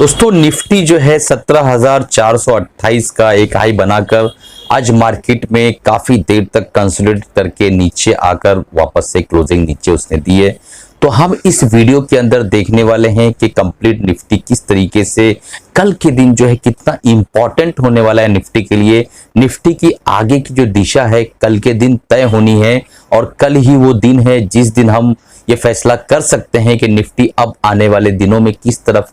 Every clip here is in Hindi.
दोस्तों निफ्टी जो है 17,428 का एक हाई बनाकर आज मार्केट में काफी देर तक कंसोलिडेट करके नीचे आकर वापस से क्लोजिंग नीचे उसने दी है। तो हम इस वीडियो के अंदर देखने वाले हैं कि कंप्लीट निफ्टी किस तरीके से कल के दिन जो है कितना इंपॉर्टेंट होने वाला है निफ्टी के लिए। निफ्टी की आगे की जो दिशा है कल के दिन तय होनी है और कल ही वो दिन है जिस दिन हम ये फैसला कर सकते हैं कि निफ्टी अब आने वाले दिनों में किस तरफ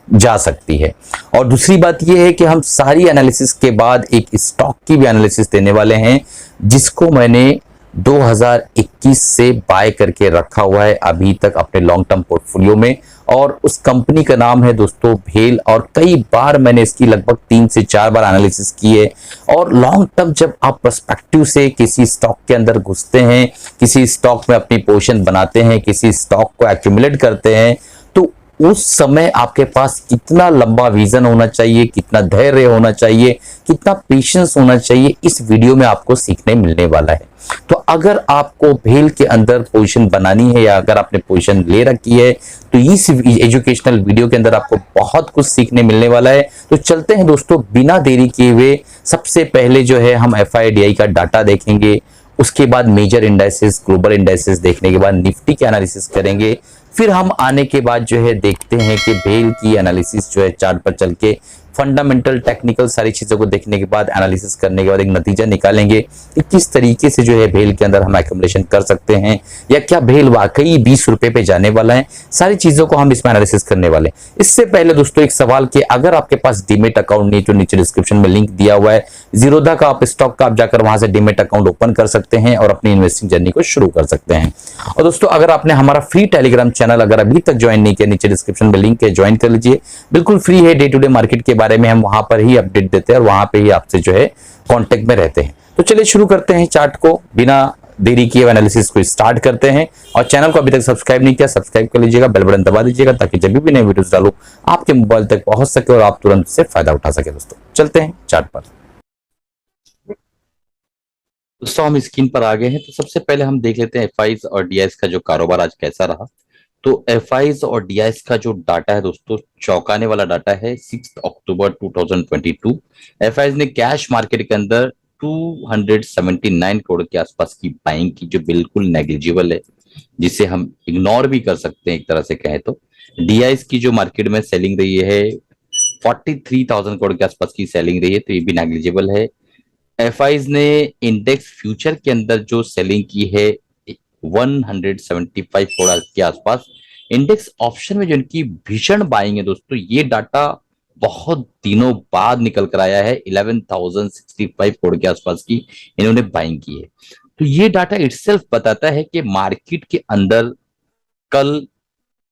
जा सकती है। और दूसरी बात यह है कि हम सारी एनालिसिस के बाद एक स्टॉक की भी एनालिसिस देने वाले हैं जिसको मैंने 2021 से बाय करके रखा हुआ है अभी तक अपने लॉन्ग टर्म पोर्टफोलियो में, और उस कंपनी का नाम है दोस्तों भेल। और कई बार मैंने इसकी लगभग 3 से 4 बार एनालिसिस की है। और लॉन्ग टर्म जब आप पर्सपेक्टिव से किसी स्टॉक के अंदर घुसते हैं, किसी स्टॉक में अपनी पोजीशन बनाते हैं, किसी स्टॉक को एक्यूमुलेट करते हैं, तो उस समय आपके पास कितना लंबा विजन होना चाहिए, कितना धैर्य होना चाहिए, कितना पेशेंस होना चाहिए, इस वीडियो में आपको सीखने मिलने वाला है। तो अगर आपको भेल के अंदर पोजीशन बनानी है या अगर आपने पोजीशन ले रखी है तो इस एजुकेशनल वीडियो के अंदर आपको बहुत कुछ सीखने मिलने वाला है। तो चलते हैं दोस्तों बिना देरी किए हुए। सबसे पहले जो है हम एफआईडीआई का डाटा देखेंगे, उसके बाद मेजर इंडाइसेस, ग्लोबल इंडाइसेस देखने के बाद निफ्टी के एनालिसिस करेंगे। फिर हम आने के बाद जो है देखते हैं कि भेल की एनालिसिस जो है चार्ट पर चल के फंडामेंटल टेक्निकल सारी चीजों को देखने के बाद एनालिसिस करने के बाद एक नतीजा निकालेंगे कि किस तरीके से जो है भेल के अंदर हम एक्यूमुलेशन कर सकते हैं या क्या भेल वाकई 20 रुपए पे जाने वाला है। सारी चीजों को हम इसमें एनालिसिस करने वाले हैं। इससे पहले दोस्तों एक सवाल कि अगर आपके पास डीमेट अकाउंट नहीं तो नीचे डिस्क्रिप्शन में लिंक दिया हुआ है जीरोधा का, आप स्टॉक का, आप जाकर वहां से डीमेट अकाउंट ओपन कर सकते हैं और अपनी इन्वेस्टिंग जर्नी को शुरू कर सकते हैं। और दोस्तों अगर आपने हमारा फ्री टेलीग्राम चैनल अगर अभी तक ज्वाइन नहीं किया, नीचे डिस्क्रिप्शन में लिंक है, ज्वाइन कर लीजिए। बिल्कुल फ्री है, डे टू डे मार्केट के बारे में हम वहां पर ही अपडेट देते हैं और वहां पे ही आपसे जो है कांटेक्ट में रहते हैं। तो चलिए शुरू करते हैं, चार्ट को बिना देरी किए एनालिसिस को स्टार्ट करते हैं। और चैनल को अभी तक सब्सक्राइब नहीं किया, सब्सक्राइब कर लीजिएगा, बेल बटन दबा दीजिएगा ताकि जब भी नए वीडियोस डालूं आपके मोबाइल तक पहुंच सके और आप तुरंत से फायदा उठा सके। दोस्तों चलते हैं चार्ट पर। दोस्तों हम स्क्रीन पर आ गए हैं। तो सबसे पहले हम देख लेते हैं एफआईज और डीआईएस का जो कारोबार आज कैसा रहा। तो एफआईज और डीआईएस का जो डाटा है दोस्तों चौंकाने वाला डाटा है। 6 अक्टूबर 2022 एफआईज ने कैश मार्केट के अंदर 279 करोड़ के आसपास की बाइंग की जो बिल्कुल नेग्लिजिबल है, जिसे हम इग्नोर भी कर सकते हैं एक तरह से कहें तो। डीआईएस की जो मार्केट में सेलिंग रही है 43,000 करोड़ के आसपास की सेलिंग रही है, तो ये भी नेग्लिजिबल है। एफआईज ने इंडेक्स फ्यूचर के अंदर जो सेलिंग की है 175 करोड़ के आसपास। इंडेक्स ऑप्शन में जो इनकी भीषण बाइंग है दोस्तों, ये डाटा बहुत दिनों बाद निकल कर आया है। 11,065 करोड़ के आसपास की इन्होंने बाइंग की है। तो ये डाटा इटसेल्फ बताता है कि मार्केट के अंदर कल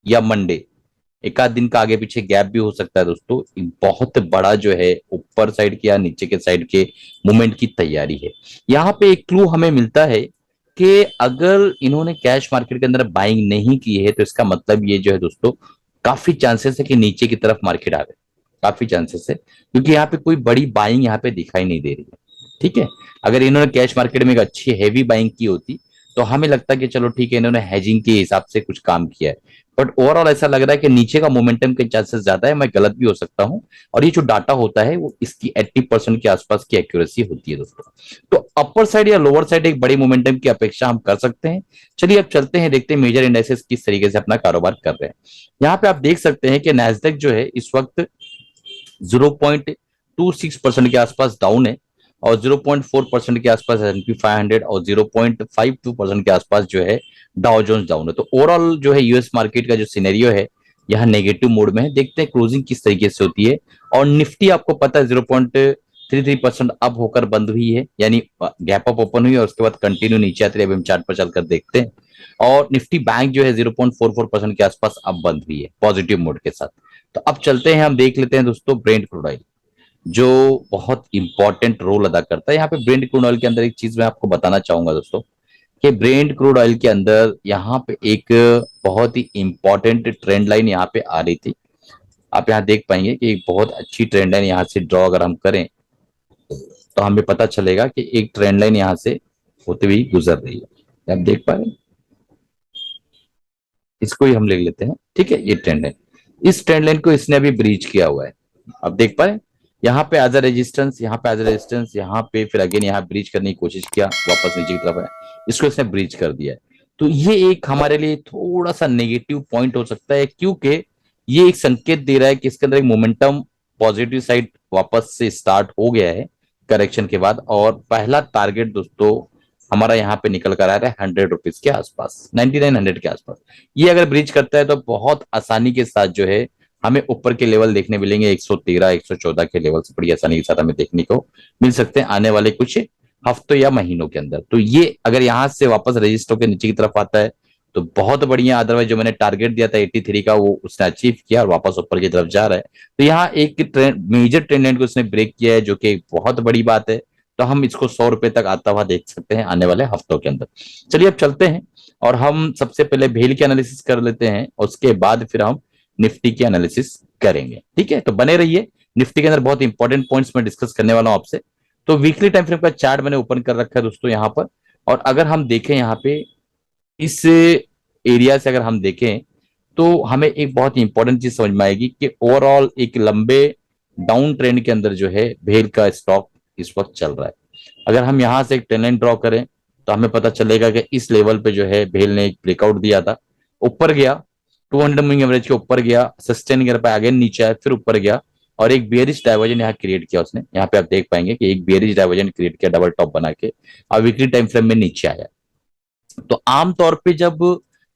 या मंडे एक आध दिन का आगे पीछे गैप भी हो सकता है दोस्तों। बहुत बड़ा जो है ऊपर साइड के या नीचे के साइड के मूवमेंट की तैयारी है। यहाँ पे एक क्लू हमें मिलता है कि अगर इन्होंने कैश मार्केट के अंदर बाइंग नहीं की है तो इसका मतलब ये जो है दोस्तों काफी चांसेस है कि नीचे की तरफ मार्केट आ जाए, काफी चांसेस है, क्योंकि यहाँ पे कोई बड़ी बाइंग यहाँ पे दिखाई नहीं दे रही है। ठीक है, अगर इन्होंने कैश मार्केट में एक अच्छी हैवी बाइंग की होती तो हमें लगता कि चलो ठीक है इन्होंने हेजिंग के हिसाब से कुछ काम किया है। बट ओवरऑल ऐसा लग रहा है कि नीचे का मोमेंटम के चांसेस ज्यादा है। मैं गलत भी हो सकता हूं। और ये जो डाटा होता है वो इसकी 80% के आसपास की एक्यूरेसी होती है दोस्तों। तो अपर साइड या लोअर साइड एक बड़ी मोमेंटम की अपेक्षा हम कर सकते हैं। चलिए अब चलते हैं, देखते हैं मेजर इंडाइसेस किस तरीके से अपना कारोबार कर रहे हैं। यहाँ पे आप देख सकते हैं कि नैस्डैक जो है इस वक्त 0.26% के आसपास डाउन है और 0.4% के आसपास S&P 500 और 0.52% के आसपास जो है डाउ जोन्स डाउन है। तो ओवरऑल जो है यूएस मार्केट का जो सिनेरियो है यहाँ नेगेटिव मोड में है। देखते हैं क्लोजिंग किस तरीके से होती है। और निफ्टी आपको पता है 0.33% अप होकर बंद हुई है, यानी गैप अप ओपन हुई और उसके बाद कंटिन्यू नीचे आती है। अभी हम चार्ट पर चलकर देखते हैं। और निफ्टी बैंक जो है 0.44% के आसपास अब बंद हुई है पॉजिटिव मोड के साथ। तो अब चलते हैं, हम देख लेते हैं दोस्तों ब्रेंट क्रूड ऑयल जो बहुत इंपॉर्टेंट रोल अदा करता है। यहाँ पे ब्रेंट क्रूड ऑयल के अंदर एक चीज मैं आपको बताना चाहूंगा दोस्तों कि ब्रेंट क्रूड ऑयल के अंदर यहाँ पे एक बहुत ही इंपॉर्टेंट ट्रेंड लाइन यहाँ पे आ रही थी। आप यहाँ देख पाएंगे कि एक बहुत अच्छी ट्रेंड लाइन यहाँ से ड्रॉ अगर हम करें तो हमें पता चलेगा कि एक ट्रेंड लाइन यहाँ से होते हुए गुजर रही है। आप देख पा रहे हैं, इसको ही हम ले लेते हैं। ठीक है, ये ट्रेंड है। इस ट्रेंड लाइन को इसने अभी ब्रीच किया हुआ है, आप देख पाए यहाँ पे एज अ रेजिस्टेंस, यहाँ पे एज अ रेजिस्टेंस, यहाँ पे फिर अगेन यहाँ ब्रीच करने की कोशिश किया, वापस नीचे की तरफ है, इसको इसने ब्रीच कर दिया है। तो ये एक हमारे लिए थोड़ा सा नेगेटिव पॉइंट हो सकता है, क्योंकि ये एक संकेत दे रहा है कि इसके अंदर एक मोमेंटम पॉजिटिव साइड वापस से स्टार्ट हो गया है करेक्शन के बाद, और पहला टारगेट दोस्तों हमारा यहाँ पे निकल कर आ रहा है 100 रुपीज के आसपास, 9900 के आसपास। ये अगर ब्रीच करता है तो बहुत आसानी के साथ जो है हमें ऊपर के लेवल देखने मिलेंगे, 113 114 के लेवल से बड़ी आसानी के साथ हमें देखने को मिल सकते हैं आने वाले कुछ हफ्तों या महीनों के अंदर। तो ये अगर यहां से वापस रजिस्टर होकर नीचे की तरफ आता है तो बहुत बढ़िया, अदरवाइज जो मैंने टारगेट दिया था 83 का वो उसने अचीव किया और वापस ऊपर की तरफ जा रहा है। तो यहाँ एक ट्रेंड, मेजर ट्रेंड लाइन को उसने ब्रेक किया है, जो कि एक बहुत बड़ी बात है। तो हम इसको 100 रुपए तक आता हुआ देख सकते हैं आने वाले हफ्तों के अंदर। चलिए अब चलते हैं और हम सबसे पहले भेल की एनालिसिस कर लेते हैं, उसके बाद फिर हम निफ्टी की एनालिसिस करेंगे। ठीक है, तो बने रहिए। निफ्टी के अंदर बहुत इंपॉर्टेंट पॉइंट्स मैं डिस्कस करने वाला हूं आपसे। तो वीकली टाइम फ्रेम का चार्ट मैंने ओपन कर रखा है दोस्तों यहाँ पर, और अगर हम देखें यहाँ पे इस एरिया से अगर हम देखें तो हमें एक बहुत ही इंपॉर्टेंट चीज समझ में आएगी कि ओवरऑल एक लंबे डाउन ट्रेंड के अंदर जो है भेल का स्टॉक इस वक्त चल रहा है। अगर हम यहां से एक ट्रेंड लाइन ड्रॉ करें तो हमें पता चलेगा कि इस लेवल पे जो है भेल ने एक ब्रेकआउट दिया था, ऊपर गया, 200 मूविंग एवरेज के ऊपर गया, सस्टेन कर पाया, अगेन नीचे आया, फिर ऊपर गया और एक बियरिश डाइवर्जन यहाँ क्रिएट किया उसने। यहाँ पे आप देख पाएंगे कि एक बियरिश डाइवर्जन क्रिएट किया डबल टॉप बना के, और वीकली टाइम फ्रेम में नीचे आया। तो आमतौर पे जब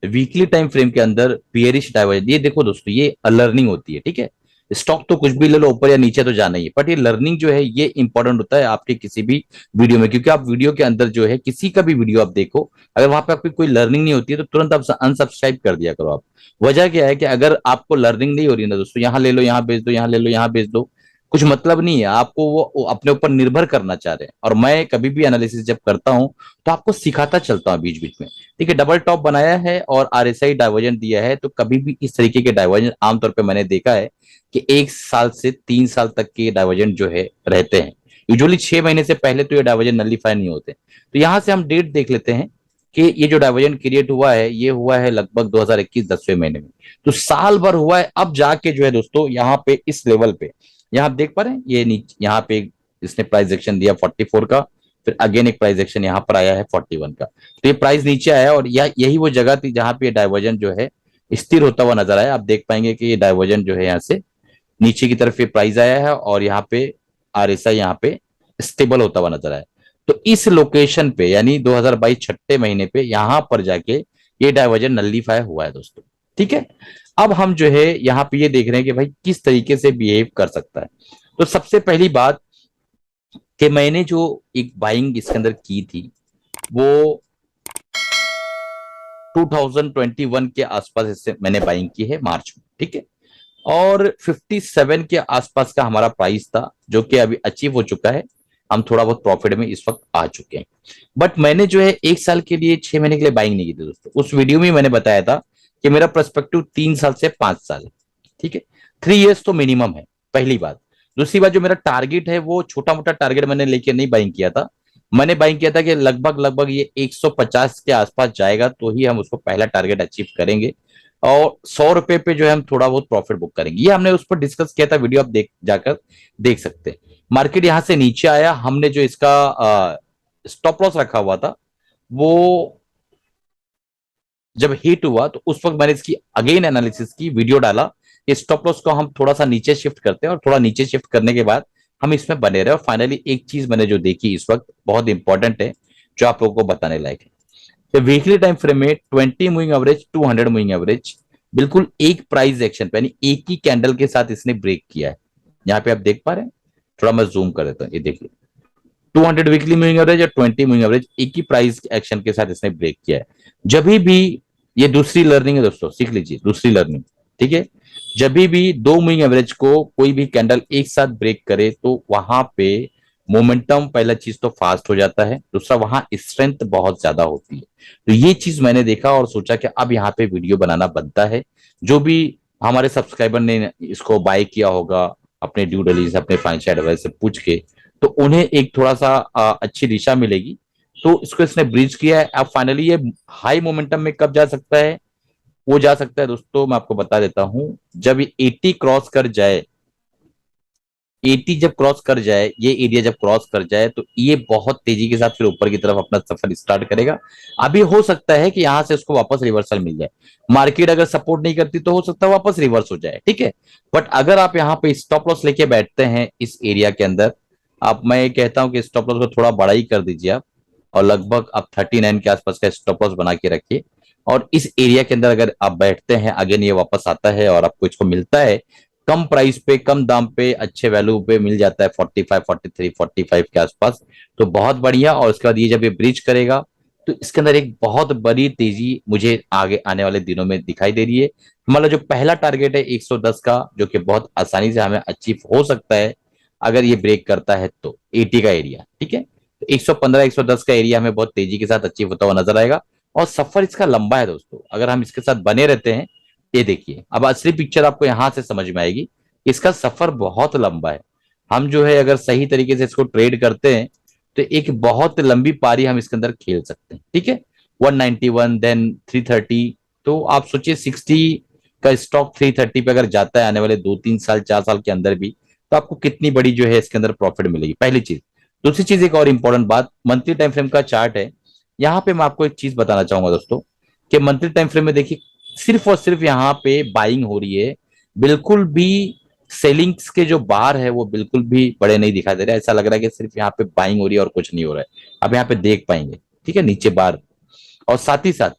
वीकली टाइम फ्रेम के अंदर बियरिश डाइवर्जन, ये देखो दोस्तों ये लर्निंग होती है। ठीक है, स्टॉक तो कुछ भी ले लो, ऊपर या नीचे तो जाना ही है, बट ये लर्निंग जो है ये इंपॉर्टेंट होता है आपके किसी भी वीडियो में, क्योंकि आप वीडियो के अंदर जो है किसी का भी वीडियो आप देखो, अगर वहां पे आपकी कोई लर्निंग नहीं होती है तो तुरंत आप अनसब्सक्राइब कर दिया करो आप। वजह क्या है कि अगर आपको लर्निंग नहीं हो रही ना दोस्तों, यहाँ ले लो यहाँ बेच दो, यहाँ ले लो यहाँ बेच दो, कुछ मतलब नहीं है आपको, वो अपने ऊपर निर्भर करना चाह रहे हैं। और मैं कभी भी एनालिसिस जब करता हूं तो आपको सिखाता चलता हूं बीच बीच में। ठीक है, डबल टॉप बनाया है और आरएसआई डाइवर्जन दिया है, तो कभी भी इस तरीके के डाइवर्जन आमतौर पे मैंने देखा है कि 1 साल से 3 साल तक के डाइवर्जन जो है रहते हैं। यूजुअली 6 महीने से पहले तो ये डाइवर्जन नलीफाई नहीं होते। तो यहां से हम डेट देख लेते हैं कि ये जो डाइवर्जन क्रिएट हुआ है ये हुआ है लगभग 2021 10वें महीने में, तो साल भर हुआ है। अब जाके जो है दोस्तों यहाँ पे इस लेवल पे, यहाँ आप देख पा रहे हैं ये नीचे यहाँ पे इसने प्राइस एक्शन दिया 44 का, फिर अगेन एक प्राइस एक्शन यहाँ पर आया है 41 का। तो ये प्राइस नीचे आया और यही वो जगह थी जहां पे डाइवर्जन जो है स्थिर होता हुआ नजर आया। आप देख पाएंगे कि ये डाइवर्जन जो है यहाँ से नीचे की तरफ ये प्राइस आया है और यहाँ पे आरएसआई यहाँ पे स्टेबल होता हुआ नजर आया। तो इस लोकेशन पे यानी 2022 छठे महीने पे यहाँ पर जाके ये डाइवर्जन नल्लीफाई हुआ है दोस्तों। ठीक है, अब हम जो है यहाँ पे ये देख रहे हैं कि भाई किस तरीके से बिहेव कर सकता है। तो सबसे पहली बात कि मैंने जो एक बाइंग इसके अंदर की थी वो 2021 के आसपास इससे मैंने बाइंग की है मार्च में। ठीक है, और 57 के आसपास का हमारा प्राइस था जो कि अभी अचीव हो चुका है। हम थोड़ा बहुत प्रॉफिट में इस वक्त आ चुके हैं, बट मैंने जो है 1 साल के लिए 6 महीने के लिए बाइंग नहीं की थी दोस्तों। उस वीडियो में मैंने बताया था कि मेरा पर्सपेक्टिव 3 साल से 5 साल है। ठीक है, 3 इयर्स तो मिनिमम है, पहली बात। दूसरी बात, जो मेरा टारगेट है वो छोटा मोटा टारगेट मैंने लेके नहीं बाइंग किया था। मैंने बाइंग किया था कि लगभग लगभग ये 150 के आसपास जाएगा तो ही हम उसको पहला टारगेट अचीव करेंगे, और 100 रुपए पे जो है हम थोड़ा बहुत प्रॉफिट बुक करेंगे। ये हमने उस पर डिस्कस किया था, वीडियो आप जाकर देख सकते हैं। मार्केट यहां से नीचे आया, हमने जो इसका स्टॉप लॉस रखा हुआ था वो जब हिट हुआ तो उस वक्त मैंने इसकी अगेन एनालिसिस की, वीडियो डाला कि स्टॉप लॉस को हम थोड़ा सा नीचे शिफ्ट करते हैं, और थोड़ा नीचे शिफ्ट करने के बाद हम इसमें बने रहे। और फाइनली एक चीज मैंने जो देखी इस वक्त बहुत इंपॉर्टेंट है, जो आप लोगों को बताने लायक है। तो वीकली टाइम फ्रेम में 20 मूविंग एवरेज, 200 मूविंग एवरेज बिल्कुल एक प्राइस एक्शन पे यानी एक ही कैंडल के साथ इसने ब्रेक किया है। यहाँ पे आप देख पा रहे हैं, थोड़ा मैं जूम कर देता हूँ, ये देखिए 200 वीकली मूविंग एवरेज और 20 मूविंग एवरेज एक ही प्राइस एक्शन के साथ इसने ब्रेक किया है। जब भी, ये दूसरी लर्निंग है दोस्तों, सीख लीजिए दूसरी लर्निंग। ठीक है, जब भी दो मूविंग एवरेज को कोई भी कैंडल एक साथ ब्रेक करे तो वहां पे मोमेंटम, पहला चीज तो फास्ट हो जाता है, दूसरा वहां स्ट्रेंथ बहुत ज्यादा होती है। तो ये चीज मैंने देखा और सोचा कि अब यहाँ पे वीडियो बनाना बनता है। जो भी हमारे सब्सक्राइबर ने इसको बाय किया होगा अपने ड्यू डिलिजेंस, अपने फाइनेंशियल एडवाइजर से पूछ के, तो उन्हें एक थोड़ा सा अच्छी दिशा मिलेगी। तो इसको इसने ब्रीच किया है। अब फाइनली ये हाई मोमेंटम में कब जा सकता है वो जा सकता है दोस्तों। मैं आपको बता देता हूं, जब ये 80 क्रॉस कर जाए, 80 जब क्रॉस कर जाए, ये एरिया जब क्रॉस कर जाए, तो ये बहुत तेजी के साथ फिर ऊपर की तरफ अपना सफर स्टार्ट करेगा। अभी हो सकता है कि यहां से उसको वापस रिवर्सल मिल जाए। मार्केट अगर सपोर्ट नहीं करती तो हो सकता है वापस रिवर्स हो जाए, ठीक है। बट अगर आप यहाँ पे स्टॉप लॉस लेके बैठते हैं इस एरिया के अंदर, आप, मैं ये कहता हूं कि स्टॉप लॉस को थोड़ा बड़ा ही कर दीजिए आप, और लगभग आप 39 के आसपास का स्टॉप लॉस बना के रखिए। और इस एरिया के अंदर अगर आप बैठते हैं, अगेन ये वापस आता है और आपको इसको मिलता है कम प्राइस पे, कम दाम पे, अच्छे वैल्यू पे मिल जाता है 45, 43, 45 के आसपास, तो बहुत बढ़िया। और उसके बाद ये जब ये ब्रिज करेगा तो इसके अंदर एक बहुत बड़ी तेजी मुझे आगे आने वाले दिनों में दिखाई दे रही है। हमारा जो पहला टारगेट है 110 का, जो कि बहुत आसानी से हमें अचीव हो सकता है अगर ये ब्रेक करता है तो, 80 का एरिया, ठीक है। तो 115, 110 का एरिया हमें बहुत तेजी के साथ अचीव होता हुआ नजर आएगा। और सफर इसका लंबा है दोस्तों, अगर हम इसके साथ बने रहते हैं। ये देखिए, अब असली पिक्चर आपको यहां से समझ में आएगी। इसका सफर बहुत लंबा है। हम जो है अगर सही तरीके से इसको ट्रेड करते हैं तो एक बहुत लंबी पारी हम इसके अंदर खेल सकते हैं, ठीक है। 191, देन 330, तो आप सोचिए 60 का स्टॉक 330 पे अगर जाता है आने वाले 2-3 साल, 4 साल के अंदर भी, तो आपको कितनी बड़ी जो है इसके अंदर प्रॉफिट मिलेगी, पहली चीज। दूसरी चीज, एक और इंपॉर्टेंट बात, मंथली टाइम फ्रेम का चार्ट है। यहाँ पे मैं आपको एक चीज बताना चाहूंगा दोस्तों, कि मंथली टाइम फ्रेम में देखिए, सिर्फ और सिर्फ यहाँ पे बाइंग हो रही है, बिल्कुल भी सेलिंग्स के जो बार है वो बिल्कुल भी बड़े नहीं दिखाई दे रहे। ऐसा लग रहा है कि सिर्फ यहाँ पे बाइंग हो रही है और कुछ नहीं हो रहा है। आप यहाँ पे देख पाएंगे, ठीक है, नीचे बार। और साथ ही साथ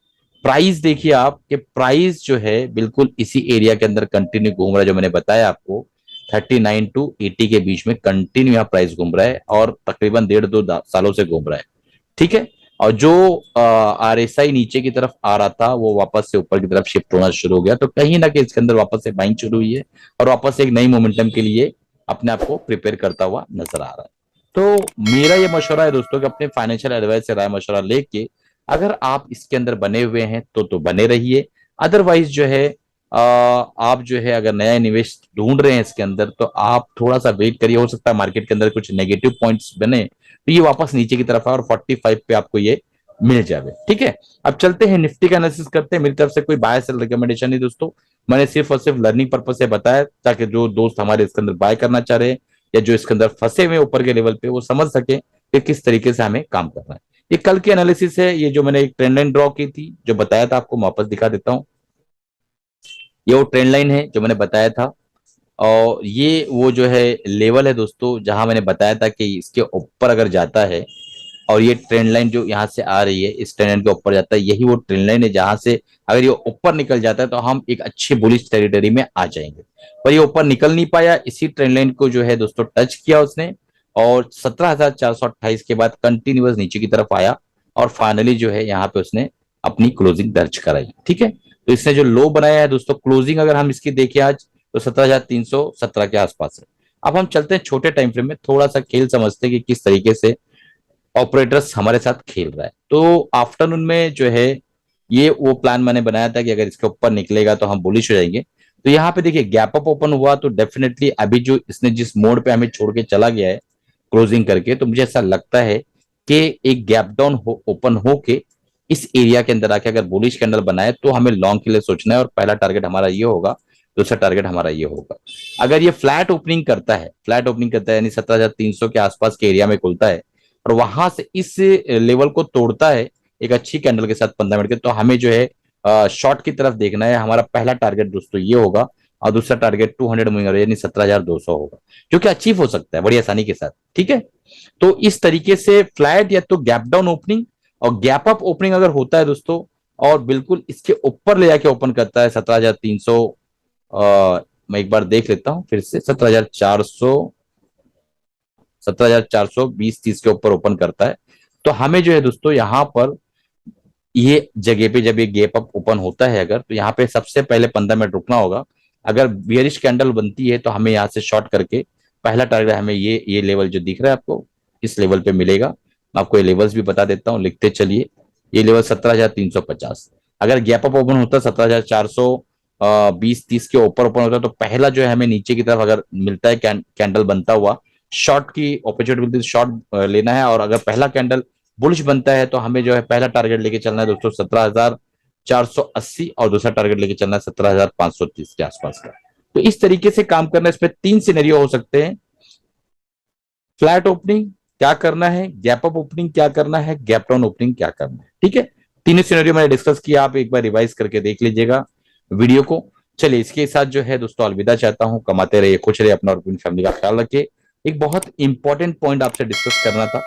प्राइस देखिए आप, कि प्राइस जो है बिल्कुल इसी एरिया के अंदर कंटिन्यू घूम रहा है, जो मैंने बताया आपको 39 टू 80 के बीच में कंटिन्यू यहाँ प्राइस घूम रहा है, और तकरीबन 1.5-2 सालों से घूम रहा है, ठीक है। और जो RSI नीचे की तरफ आ रहा था वो वापस से ऊपर की तरफ शिफ्ट होना शुरू हो गया, तो कहीं ना कहीं इसके अंदर वापस से बाइंग शुरू हुई है, और वापस से एक नई मोमेंटम के लिए अपने आप को प्रिपेयर करता हुआ नजर आ रहा है। तो मेरा ये मशवरा है दोस्तों कि अपने फाइनेंशियल एडवाइस से राय मशवरा लेके अगर आप इसके अंदर बने हुए हैं तो बने रहिए। अदरवाइज जो है आप जो है अगर नया निवेश ढूंढ रहे हैं इसके अंदर, तो आप थोड़ा सा वेट करिए। हो सकता है मार्केट के अंदर कुछ नेगेटिव पॉइंट्स बने तो ये वापस नीचे की तरफ है और 45 पे आपको ये मिल जाए, ठीक है। अब चलते हैं निफ्टी का एनालिसिस करते हैं। मेरी तरफ से कोई बाय सेल रिकमेंडेशन नहीं दोस्तों, मैंने सिर्फ और सिर्फ लर्निंग पर्पज से बताया, ताकि जो दोस्त हमारे इसके अंदर बाय करना चाह रहे हैं या जो इसके अंदर फंसे हुए ऊपर के लेवल पे, वो समझ सके कि किस तरीके से हमें काम करना है। ये कल की एनालिसिस है, ये जो मैंने एक ट्रेंड लाइन ड्रॉ की थी, जो बताया था आपको, मैं वापस दिखा देता हूं। ये वो ट्रेंड लाइन है जो मैंने बताया था, और ये वो जो है लेवल है दोस्तों, जहां मैंने बताया था कि इसके ऊपर अगर जाता है, और ये ट्रेंड लाइन जो यहाँ से आ रही है इस ट्रेंड लाइन के ऊपर जाता है, यही वो ट्रेंड लाइन है जहां से अगर ये ऊपर निकल जाता है तो हम एक अच्छी बुलिश टेरिटरी में आ जाएंगे। पर ये ऊपर निकल नहीं पाया, इसी ट्रेंड लाइन को जो है दोस्तों टच किया उसने, और 17,428 के बाद कंटिन्यूअस नीचे की तरफ आया, और फाइनली जो है यहाँ पे उसने अपनी क्लोजिंग दर्ज कराई, ठीक है। तो इसने जो लो बनाया है दोस्तों, क्लोजिंग अगर हम इसकी देखें आज, तो 17,317 के आसपास है। अब हम चलते हैं छोटे टाइम फ्रेम में, थोड़ा सा खेल समझते हैं कि किस तरीके से ऑपरेटर्स हमारे साथ खेल रहा है। तो आफ्टरनून में जो है ये वो प्लान मैंने बनाया था कि अगर इसके ऊपर निकलेगा तो हम बुलिश हो जाएंगे। तो यहाँ पे देखिए गैप अप ओपन हुआ, तो डेफिनेटली अभी जो इसने जिस मोड पे हमें छोड़ के चला गया है क्लोजिंग करके, तो मुझे ऐसा लगता है कि एक गैप डाउन ओपन होके इस एरिया के अंदर आके अगर बुलिश कैंडल बनाए तो हमें लॉन्ग के लिए सोचना है, और पहला टारगेट हमारा ये होगा, दूसरा टारगेट हमारा ये होगा। अगर ये फ्लैट ओपनिंग करता है, फ्लैट ओपनिंग करता है यानी 17,300 के आसपास के एरिया में खुलता है, और वहां से इस लेवल को तोड़ता है एक अच्छी कैंडल के साथ 15 मिनट के, तो हमें जो है शॉर्ट की तरफ देखना है। हमारा पहला टारगेट दोस्तों ये होगा, और दूसरा टारगेट 200 मूविंग यानी 17,200 होगा, जो कि अचीव हो सकता है बड़ी आसानी के साथ, ठीक है। तो इस तरीके से फ्लैट या तो गैप डाउन ओपनिंग और गैप अप ओपनिंग अगर होता है दोस्तों, और बिल्कुल इसके ऊपर ले जाके ओपन करता है 17,300, मैं एक बार देख लेता हूं फिर से, 17,400, 17,420-30 के ऊपर ओपन करता है, तो हमें जो है दोस्तों यहाँ पर ये जगह पे जब ये गैप अप ओपन होता है अगर, तो यहाँ पे सबसे पहले 15 मिनट रुकना होगा। अगर बियरिश कैंडल बनती है तो हमें यहाँ से शॉर्ट करके पहला टारगेट हमें ये लेवल जो दिख रहा है आपको, इस लेवल पे मिलेगा। मैं आपको ये लेवल्स भी बता देता हूँ, लिखते चलिए। ये लेवल 17,350, अगर गैप अप ओपन होता है 17,420-30 के ऊपर ओपन होता है, तो पहला जो है हमें नीचे की तरफ अगर मिलता है कैंडल बनता हुआ, शॉर्ट की अपॉर्चुनिटी मिलती है, शॉर्ट लेना है। और अगर पहला कैंडल बुलिश बनता है तो हमें जो है पहला टारगेट लेके चलना है दोस्तों 17,480 और दूसरा टारगेट लेके चलना है 17,530 के आसपास का। तो इस तरीके से काम करना है। इसमें 3 सिनेरियो हो सकते हैं, फ्लैट ओपनिंग क्या करना है, गैप अप ओपनिंग क्या करना है, गैप डाउन ओपनिंग क्या करना है। ठीक है, तीनों सिनेरियो मैंने डिस्कस किया, आप एक बार रिवाइज करके देख लीजिएगा वीडियो को। चलिए इसके साथ जो है दोस्तों अलविदा चाहता हूं। कमाते रहिए, खुश रहिए, अपना और अपनी फैमिली का ख्याल रखिए। एक बहुत इंपॉर्टेंट पॉइंट आपसे डिस्कस करना था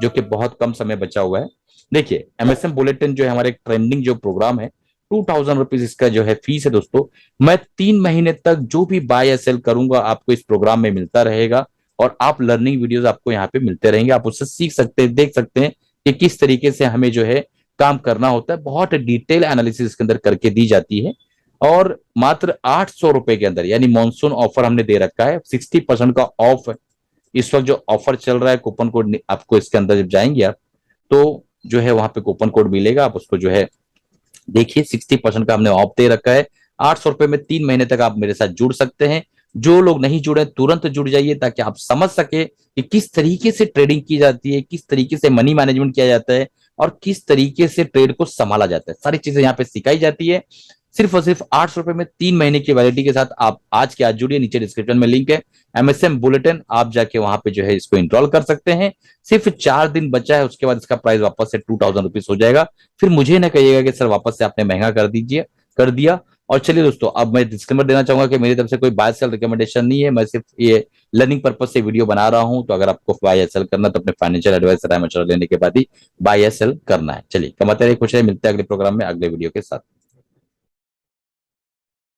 जो कि बहुत कम समय बचा हुआ है। देखिए एमएसएम बुलेटिन जो है हमारे ट्रेंडिंग जो प्रोग्राम है, 2000 रुपीज इसका जो है फीस है दोस्तों। मैं 3 महीने तक जो भी बाय या सेल करूंगा आपको इस प्रोग्राम में मिलता रहेगा, और आप लर्निंग वीडियोस आपको यहाँ पे मिलते रहेंगे। आप उससे सीख सकते हैं, देख सकते हैं कि किस तरीके से हमें जो है काम करना होता है। बहुत डिटेल एनालिसिस इसके अंदर करके दी जाती है, और मात्र 800 रुपए के अंदर, यानी मॉनसून ऑफर हमने दे रखा है, 60% का ऑफ है इस वक्त जो ऑफर चल रहा है। कूपन कोड आपको इसके अंदर जब जाएंगे आप, तो जो है वहां पे कूपन कोड मिलेगा, आप उसको जो है देखिए। 60% का हमने ऑफ दे रखा है। 800 रुपए में 3 महीने तक आप मेरे साथ जुड़ सकते हैं। जो लोग नहीं जुड़े तुरंत जुड़ जाइए, ताकि आप समझ सके कि किस तरीके से ट्रेडिंग की जाती है, किस तरीके से मनी मैनेजमेंट किया जाता है, और किस तरीके से ट्रेड को संभाला जाता है। सारी चीजें यहाँ पे सिखाई जाती है। सिर्फ और सिर्फ 800 रुपए में 3 महीने की वैलिडिटी के साथ आप आज के आज जुड़िए। नीचे डिस्क्रिप्शन में लिंक है एमएसएम बुलेटिन, आप जाके वहां पे जो है इसको इंस्टॉल कर सकते हैं। सिर्फ 4 दिन बचा है, उसके बाद इसका प्राइस वापस से 2000 रुपीज हो जाएगा। फिर मुझे ना कहिएगा कि सर वापस से आपने महंगा कर दिया। और चलिए दोस्तों, अब मैं डिस्क्लेमर देना चाहूंगा कि मेरी तरफ से कोई बाय सेल रिकमेंडेशन नहीं है, मैं सिर्फ ये लर्निंग पर्पज से वीडियो बना रहा हूं। तो अगर आपको बाय या सेल करना तो अपने फाइनेंशियल एडवाइजर राय मशवरा लेने के बाद ही बाय या सेल करना है। चलिए कमाते रहिए, खुश रहिए, मिलते हैं अगले प्रोग्राम में अगले वीडियो के साथ।